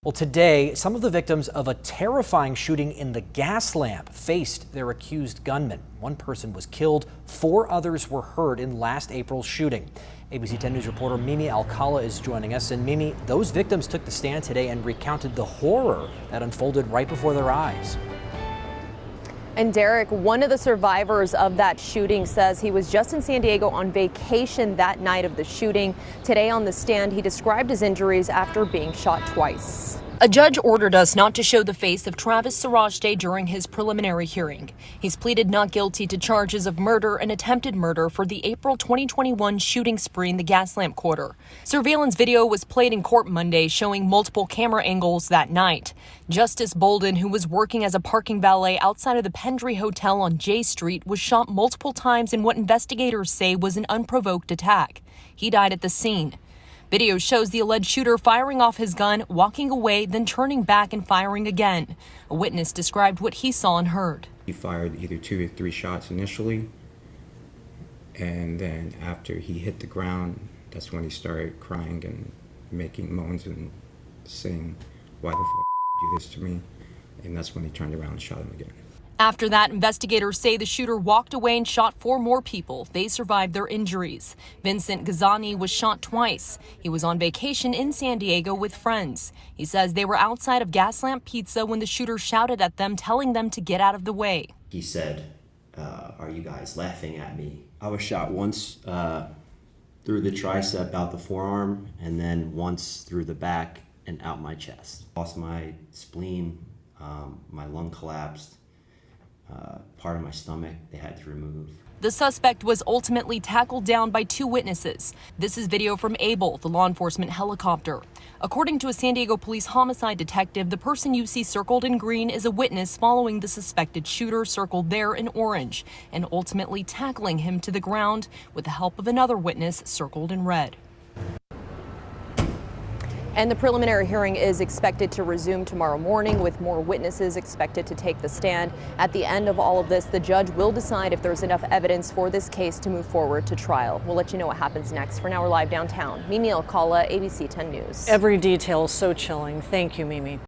Well, today, some of the victims of a terrifying shooting in the Gaslamp faced their accused gunman. One person was killed, 4 others were hurt in last April's shooting. ABC 10 News reporter Mimi Alcala is joining us. And Mimi, those victims took the stand today and recounted the horror that unfolded right before their eyes. And Derek, one of the survivors of that shooting says he was just in San Diego on vacation that night of the shooting. Today on the stand, he described his injuries after being shot twice. A judge ordered us not to show the face of Travis Sarajde during his preliminary hearing. He's pleaded not guilty to charges of murder and attempted murder for the April 2021 shooting spree in the Gaslamp Quarter. Surveillance video was played in court Monday showing multiple camera angles that night. Justice Bolden, who was working as a parking valet outside of the Pendry Hotel on J Street, was shot multiple times in what investigators say was an unprovoked attack. He died at the scene. Video shows the alleged shooter firing off his gun, walking away, then turning back and firing again. A witness described what he saw and heard. He fired either 2 or 3 shots initially, and then after he hit the ground, that's when he started crying and making moans and saying, "Why the f*** do this to me?" And that's when he turned around and shot him again. After that, investigators say the shooter walked away and shot 4 more people. They survived their injuries. Vincent Gazzani was shot twice. He was on vacation in San Diego with friends. He says they were outside of Gaslamp Pizza when the shooter shouted at them, telling them to get out of the way. He said, "Are you guys laughing at me?" I was shot once through the tricep, out the forearm, and then once through the back and out my chest. Lost my spleen, my lung collapsed. Part of my stomach they had to remove. The suspect was ultimately tackled down by 2 witnesses. This is video from Able, the law enforcement helicopter. According to a San Diego police homicide detective, the person you see circled in green is a witness following the suspected shooter circled there in orange and ultimately tackling him to the ground with the help of another witness circled in red. And the preliminary hearing is expected to resume tomorrow morning with more witnesses expected to take the stand. At the end of all of this, the judge will decide if there's enough evidence for this case to move forward to trial. We'll let you know what happens next. For now, we're live downtown. Mimi Alcala, ABC 10 News. Every detail is so chilling. Thank you, Mimi.